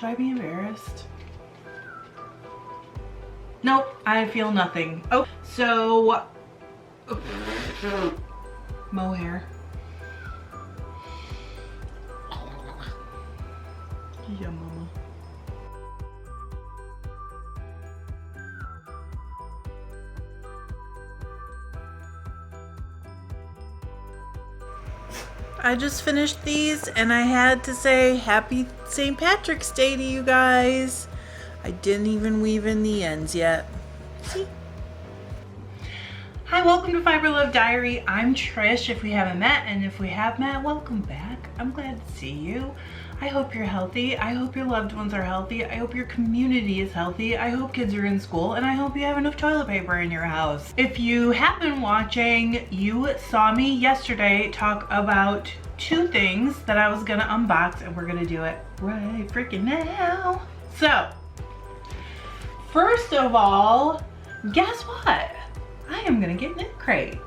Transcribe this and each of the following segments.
Should I be embarrassed? Nope, I feel nothing. Oh, so mohair. Yeah, mama. I just finished these and I had to say happy St. Patrick's Day to you guys. I didn't even weave in the ends yet. See? Hi, welcome to FiberLoveDiary. I'm Trish, if we haven't met, and if we have met, welcome back. I'm glad to see you. I hope you're healthy. I hope your loved ones are healthy. I hope your community is healthy. I hope kids are in school, and I hope you have enough toilet paper in your house. If you have been watching, you saw me yesterday talk about two things that I was gonna unbox, and we're gonna do it right freaking now. So, first of all, guess what? I am gonna get Knitcrate.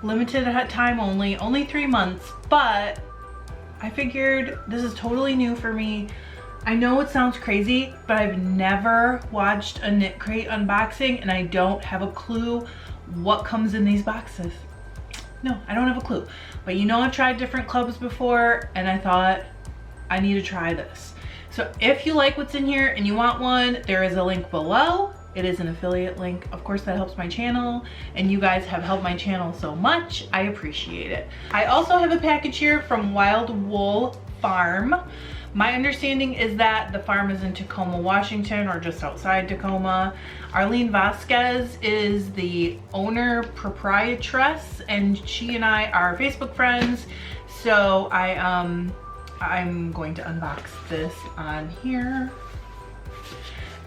Limited time only 3 months, but I figured this is totally new for me. I know it sounds crazy, but I've never watched a Knitcrate unboxing and I don't have a clue what comes in these boxes. No, I don't have a clue. But you know, I've tried different clubs before and I thought I need to try this. So if you like what's in here and you want one, there is a link below. It is an affiliate link. Of course, that helps my channel, and you guys have helped my channel so much. I appreciate it. I also have a package here from WildWool Farm. My understanding is that the farm is in Tacoma, Washington, or just outside Tacoma. Arlene Vasquez is the owner proprietress, and she and I are Facebook friends. So I'm going to unbox this on here.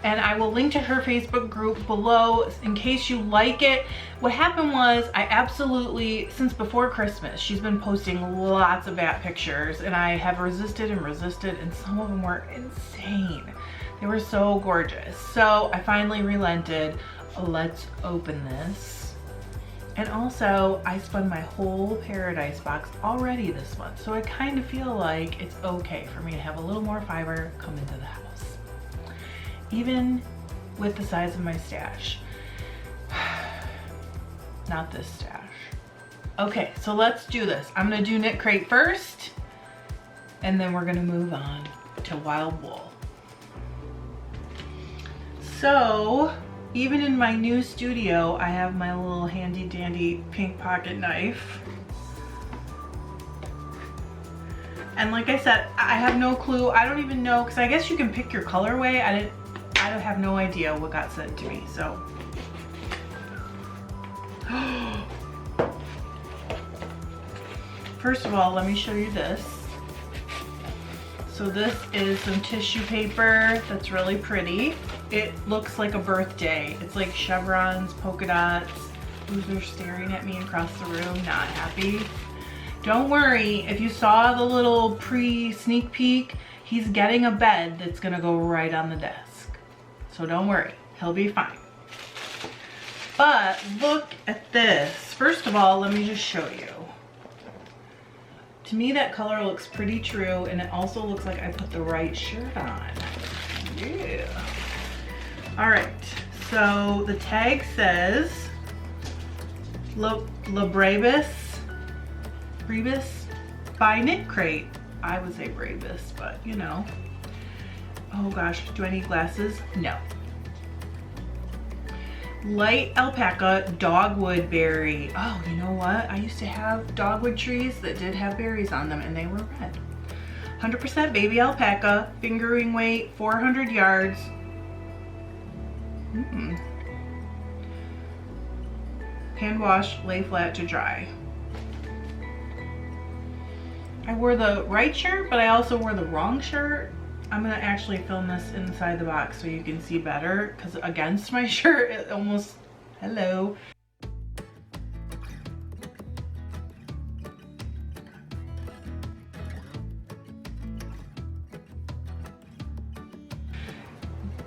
And I will link to her Facebook group below in case you like it. What happened was I absolutely, since before Christmas, she's been posting lots of bat pictures and I have resisted and some of them were insane. They were so gorgeous. So I finally relented. Let's open this. And also I spun my whole Paradise box already this month. So I kind of feel like it's okay for me to have a little more fiber come into the house. Even with the size of my stash. Not this stash. Okay, so let's do this. I'm gonna do Knitcrate first, and then we're gonna move on to WildWool. So, even in my new studio, I have my little handy dandy pink pocket knife. And like I said, I have no clue. I don't even know, because I guess you can pick your colorway. I have no idea what got sent to me, so. First of all, let me show you this. So this is some tissue paper that's really pretty. It looks like a birthday. It's like chevrons, polka dots. Ooh, they're staring at me across the room, not happy. Don't worry, if you saw the little pre-sneak peek, he's getting a bed that's gonna go right on the desk. So don't worry, he'll be fine. But look at this. First of all, let me just show you. To me, that color looks pretty true, and it also looks like I put the right shirt on. Yeah. All right, so the tag says La Brevis by Knitcrate. I would say Brevis, but you know. Oh gosh, do I need glasses? No. Light alpaca dogwood berry. Oh, you know what? I used to have dogwood trees that did have berries on them and they were red. 100% baby alpaca, fingering weight, 400 yards. Hand wash, lay flat to dry. I wore the right shirt, but I also wore the wrong shirt. I'm gonna actually film this inside the box so you can see better, because against my shirt, it almost, hello.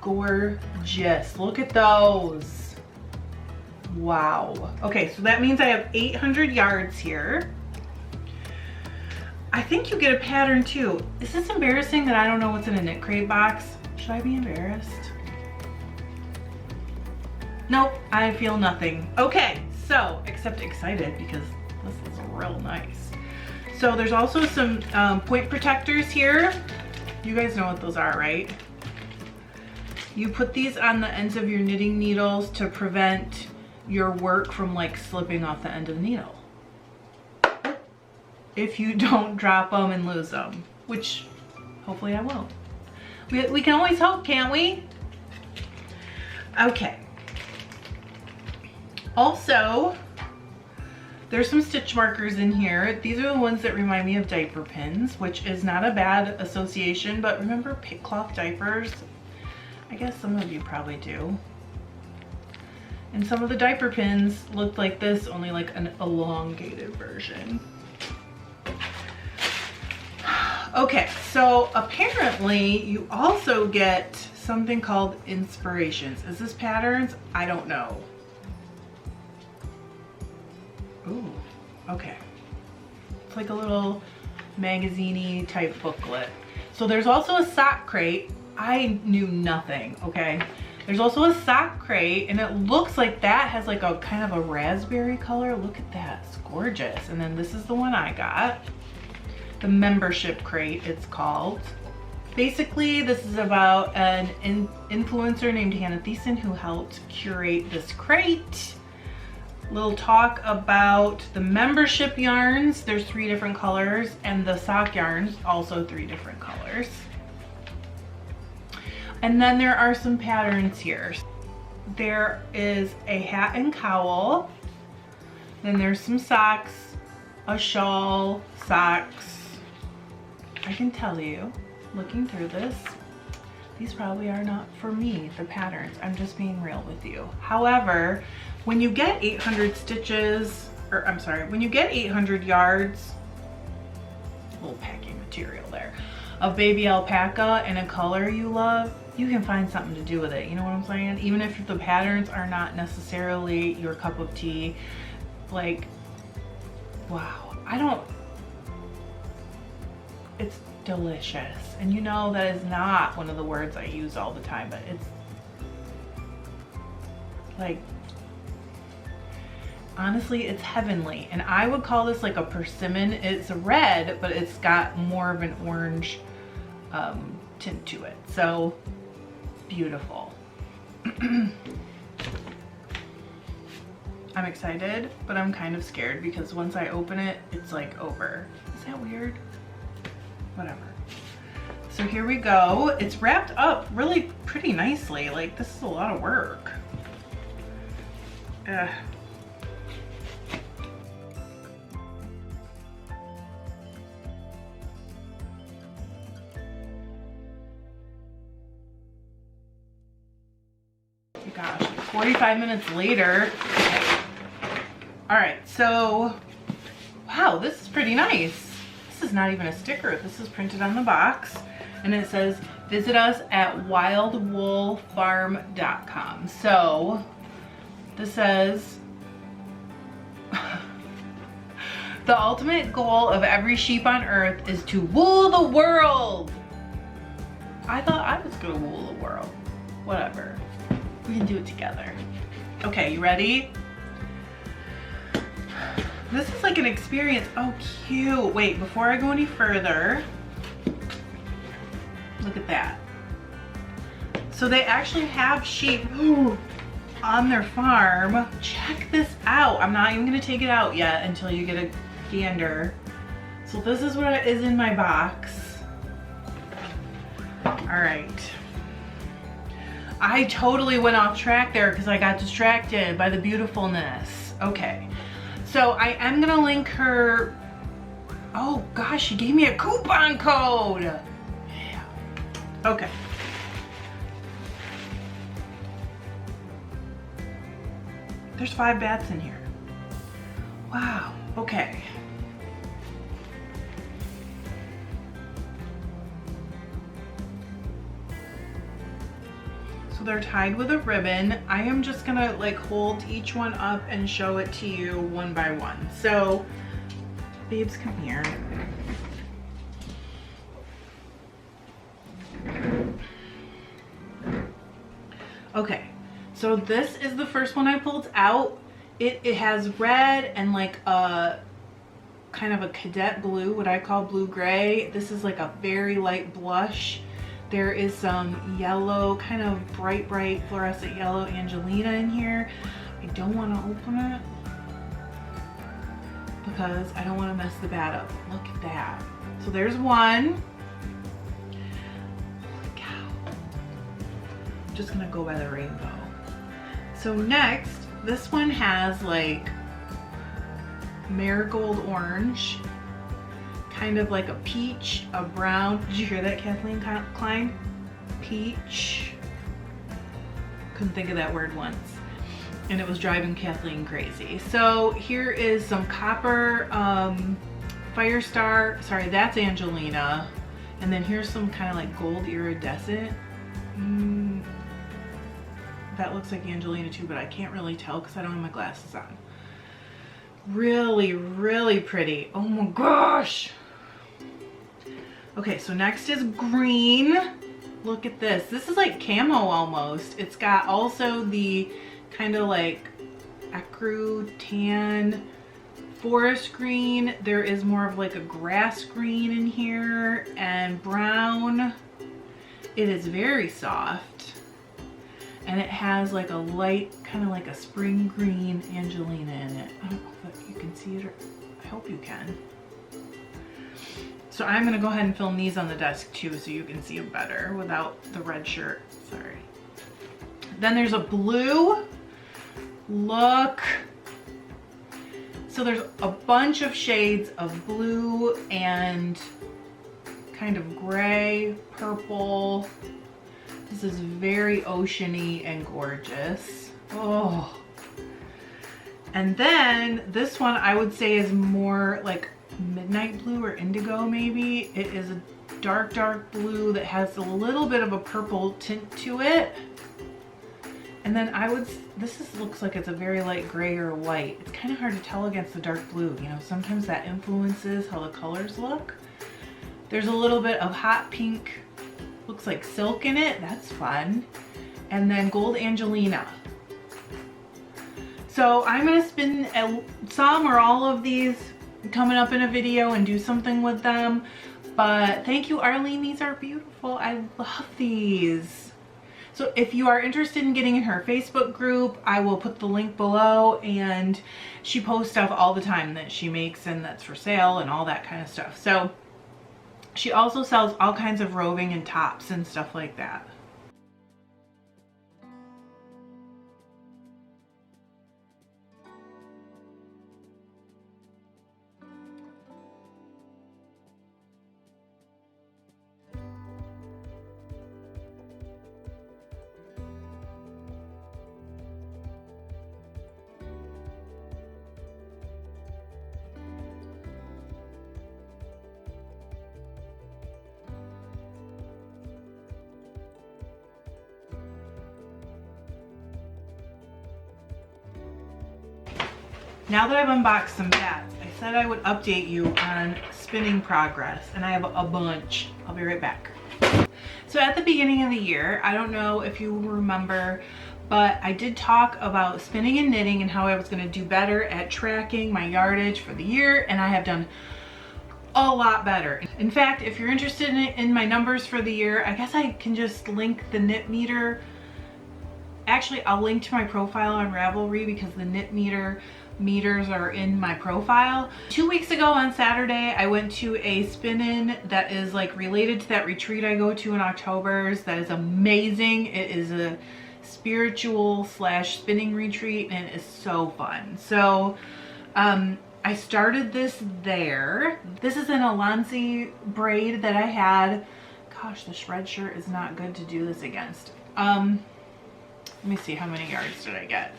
Gorgeous, look at those. Wow. Okay, so that means I have 800 yards here. I think you get a pattern too. Is this embarrassing that I don't know what's in a Knitcrate box? Should I be embarrassed? Nope, I feel nothing. Okay, so, except excited because this is real nice. So there's also some point protectors here. You guys know what those are, right? You put these on the ends of your knitting needles to prevent your work from like slipping off the end of the needle. If you don't drop them and lose them, which hopefully I won't. We can always hope, can't we? Okay. Also, there's some stitch markers in here. These are the ones that remind me of diaper pins, which is not a bad association, but remember pit cloth diapers? I guess some of you probably do. And some of the diaper pins looked like this, only like an elongated version. Okay, so apparently you also get something called inspirations. Is this patterns? I don't know. Ooh, okay. It's like a little magazine-y type booklet. So there's also a sock crate. I knew nothing, okay? There's also a sock crate, and it looks like that has like a kind of a raspberry color. Look at that, it's gorgeous. And then this is the one I got. The membership crate, it's called. Basically, this is about an influencer named Hannah Thiessen who helped curate this crate. Little talk about the membership yarns. There's 3 different colors, and the sock yarns, also 3 different colors. And then there are some patterns here. There is a hat and cowl. Then there's some socks, a shawl, socks. I can tell you, looking through this, these probably are not for me, the patterns. I'm just being real with you. However, when you get 800 stitches, or I'm sorry, when you get 800 yards, little packing material there, of baby alpaca in a color you love, you can find something to do with it. You know what I'm saying? Even if the patterns are not necessarily your cup of tea, like, wow, it's delicious. And you know that is not one of the words I use all the time, but it's like, honestly, it's heavenly. And I would call this like a persimmon. It's red, but it's got more of an orange tint to it. So beautiful. I'm excited, but I'm kind of scared because once I open it, it's like over. Is that weird? Whatever. So here we go. It's wrapped up really pretty nicely. Like, this is a lot of work. Gosh, 45 minutes later. Okay. All right, so, wow, this is pretty nice. This is not even a sticker. This is printed on the box, and it says, visit us at wildwoolfarm.com. So, this says, the ultimate goal of every sheep on earth is to wool the world. I thought I was gonna wool the world. Whatever. We can do it together. Okay, you ready? This is like an experience. Oh, cute. Wait, before I go any further, look at that. So they actually have sheep on their farm. Check this out. I'm not even gonna take it out yet until you get a gander. So this is what is in my box. All right. I totally went off track there because I got distracted by the beautifulness. Okay, so I am gonna link her. Oh gosh, she gave me a coupon code. Yeah. Okay. There's 5 bats in here. Wow, okay. So they're tied with a ribbon. I am just gonna like hold each one up and show it to you one by one. So, babes, come here. Okay, so this is the first one I pulled out. It has red and like a kind of a cadet blue, what I call blue gray. This is like a very light blush. There is some yellow, kind of bright fluorescent yellow Angelina in here. I don't want to open it because I don't want to mess the bat up. Look at that. So there's one. Holy cow. I'm just gonna go by the rainbow. So next, this one has like marigold orange, kind of like a peach, a brown. Did you hear that, Kathleen Klein? Peach. Couldn't think of that word once. And it was driving Kathleen crazy. So here is some copper Firestar. Sorry, that's Angelina. And then here's some kind of like gold iridescent. That looks like Angelina too, but I can't really tell because I don't have my glasses on. Really, really pretty. Oh my gosh. Okay, so next is green. Look at this. This is like camo almost. It's got also the kind of like ecru tan forest green. There is more of like a grass green in here and brown. It is very soft. And it has like a light, kind of like a spring green Angelina in it. I don't know if you can see it, or I hope you can. So I'm gonna go ahead and film these on the desk too so you can see them better without the red shirt, sorry. Then there's a blue. Look. So there's a bunch of shades of blue and kind of gray, purple. This is very oceany and gorgeous. Oh. And then this one I would say is more like midnight blue or indigo maybe. It is a dark, dark blue that has a little bit of a purple tint to it. And then looks like it's a very light gray or white. It's kind of hard to tell against the dark blue. You know, sometimes that influences how the colors look. There's a little bit of hot pink, looks like silk in it. That's fun. And then gold Angelina. So I'm gonna spin some or all of these coming up in a video and do something with them. But thank you, Arlene. These are beautiful. I love these. So if you are interested in getting in her Facebook group, I will put the link below, and she posts stuff all the time that she makes and that's for sale and all that kind of stuff. So she also sells all kinds of roving and tops and stuff like that. Now that I've unboxed some bats, I said I would update you on spinning progress, and I have a bunch. I'll be right back. So at the beginning of the year, I don't know if you remember, but I did talk about spinning and knitting and how I was going to do better at tracking my yardage for the year, and I have done a lot better. In fact, if you're interested in my numbers for the year, I guess I can just link the knit meter. Actually, I'll link to my profile on Ravelry because the knit meters are in my profile. 2 weeks ago on Saturday, I went to a spin-in that is like related to that retreat I go to in October's. That is amazing. It is a spiritual / spinning retreat, and it is so fun. So I started this there. This is an Alonzi braid that I had. Gosh, the shred shirt is not good to do this against. Let me see, how many yards did I get?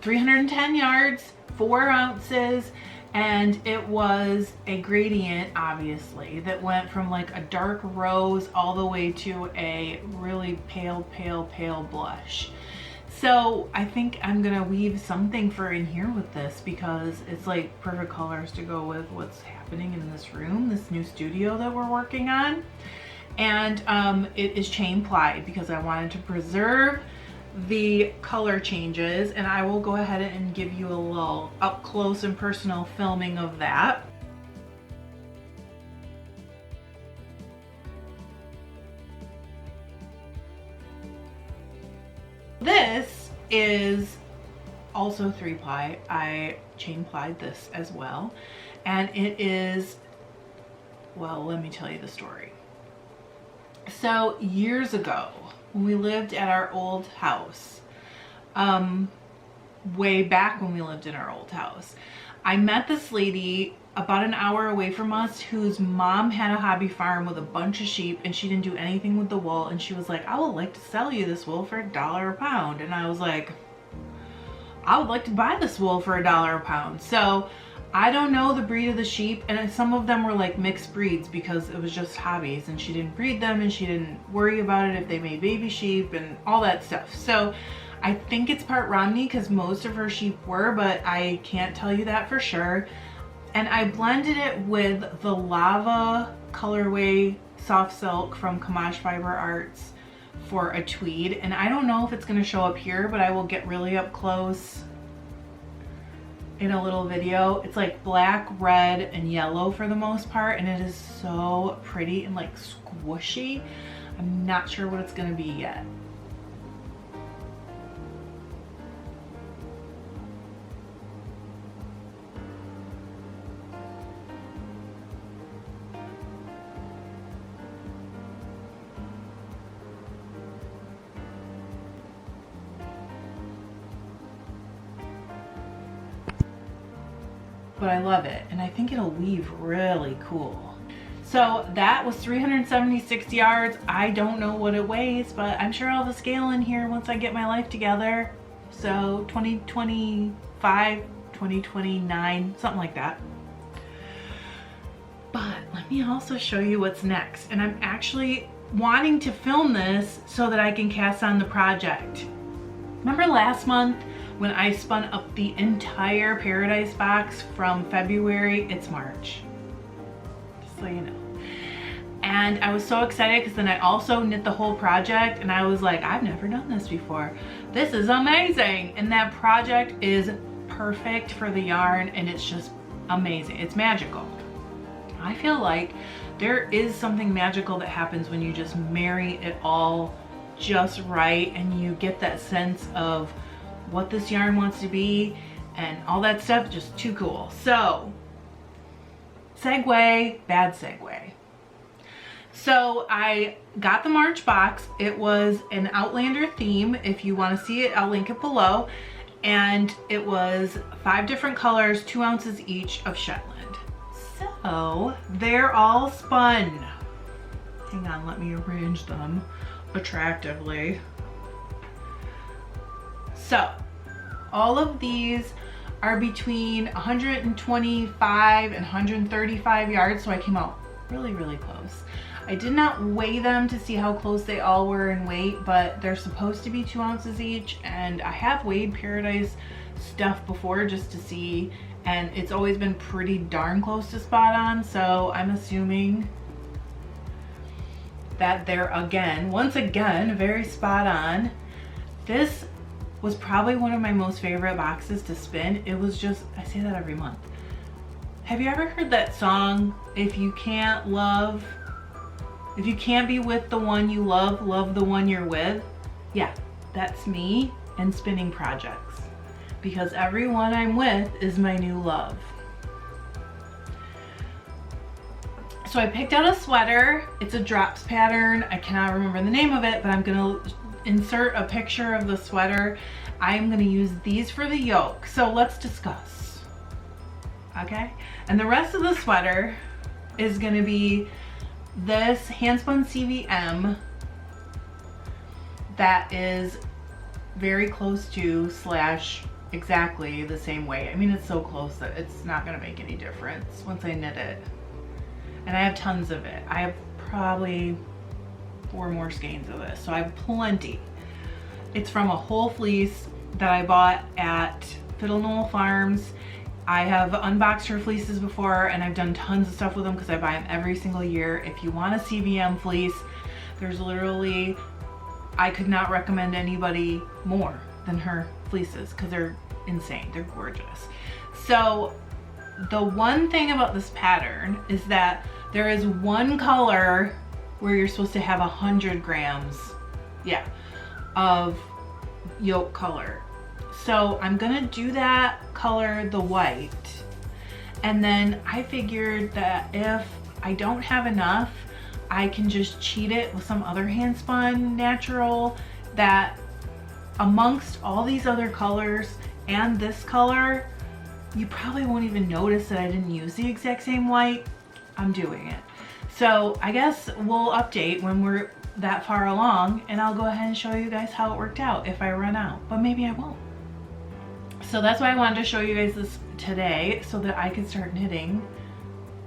310 yards, 4 ounces, and it was a gradient, obviously, that went from like a dark rose all the way to a really pale, pale, pale blush. So I think I'm gonna weave something for in here with this because it's like perfect colors to go with what's happening in this room, this new studio that we're working on. And it is chain plied because I wanted to preserve the color changes, and I will go ahead and give you a little up close and personal filming of that. This is also 3-ply. I chain plied this as well, and it is, well, let me tell you the story. So years ago, when we lived at our old house, way back when we lived in our old house, I met this lady about an hour away from us whose mom had a hobby farm with a bunch of sheep, and she didn't do anything with the wool, and she was like, I would like to sell you this wool for $1 a pound. And I was like, I would like to buy this wool for $1 a pound. So I don't know the breed of the sheep, and some of them were like mixed breeds because it was just hobbies, and she didn't breed them and she didn't worry about it if they made baby sheep and all that stuff. So I think it's part Romney because most of her sheep were, but I can't tell you that for sure. And I blended it with the Lava colorway soft silk from Kamash Fiber Arts for a tweed. And I don't know if it's going to show up here, but I will get really up close in a little video. It's like black, red, and yellow for the most part, and it is so pretty and like squishy. I'm not sure what it's going to be yet. But I love it, and I think it'll weave really cool. So that was 376 yards. I don't know what it weighs, but I'm sure I'll have a scale in here once I get my life together. So 2025, 2029, something like that. But let me also show you what's next. And I'm actually wanting to film this so that I can cast on the project. Remember last month when I spun up the entire Paradise box from February? It's March, just so you know. And I was so excited because then I also knit the whole project, and I was like, I've never done this before. This is amazing. And that project is perfect for the yarn, and it's just amazing. It's magical. I feel like there is something magical that happens when you just marry it all just right, and you get that sense of what this yarn wants to be and all that stuff. Just too cool. So segue, bad segue. So I got the March box. It was an Outlander theme. If you want to see it, I'll link it below. And it was 5 different colors, 2 ounces each of Shetland. So they're all spun. Hang on, let me arrange them attractively. So all of these are between 125 and 135 yards, so I came out really, really close. I did not weigh them to see how close they all were in weight, but they're supposed to be 2 ounces each, and I have weighed Paradise stuff before just to see, and it's always been pretty darn close to spot on, so I'm assuming that they're once again, very spot on. This was probably one of my most favorite boxes to spin. It was just, I say that every month. Have you ever heard that song, if you can't be with the one you love, love the one you're with? Yeah, that's me and spinning projects, because everyone I'm with is my new love. So I picked out a sweater. It's a drops pattern. I cannot remember the name of it, but I'm gonna insert a picture of the sweater. I am gonna use these for the yoke. So let's discuss, okay? And the rest of the sweater is gonna be this handspun CVM that is very close to / exactly the same weight. I mean, it's so close that it's not gonna make any difference once I knit it. And I have tons of it. I have probably 4 more skeins of this, so I have plenty. It's from a whole fleece that I bought at Fiddle Knoll Farms I have unboxed her fleeces before, and I've done tons of stuff with them because I buy them every single year. If you want a CVM fleece, there's literally, I could not recommend anybody more than her fleeces because they're insane. They're gorgeous. So the one thing about this pattern is that there is one color where you're supposed to have 100 grams, yeah, of yoke color. So I'm gonna do that color, the white, and then I figured that if I don't have enough, I can just cheat it with some other hand spun natural, that amongst all these other colors and this color, you probably won't even notice that I didn't use the exact same white. I'm doing it. So I guess we'll update when we're that far along, and I'll go ahead and show you guys how it worked out if I run out, but maybe I won't. So that's why I wanted to show you guys this today, so that I could start knitting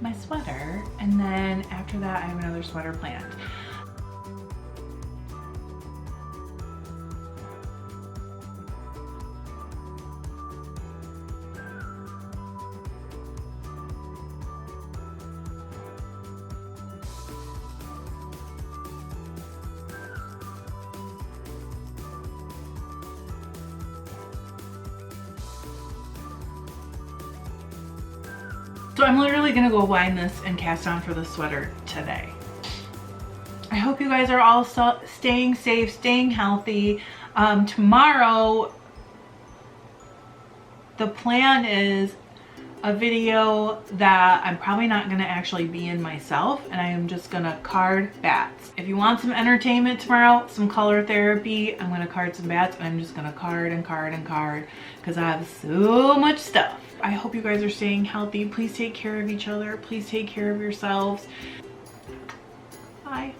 my sweater, and then after that I have another sweater planned. So I'm literally gonna go wind this and cast on for the sweater today. I hope you guys are all staying safe, staying healthy. Tomorrow, the plan is a video that I'm probably not gonna actually be in myself, and I am just gonna card bats. If you want some entertainment tomorrow, some color therapy, I'm gonna card some bats, and I'm just gonna card and card and card because I have so much stuff. I hope you guys are staying healthy. Please take care of each other. Please take care of yourselves. Bye.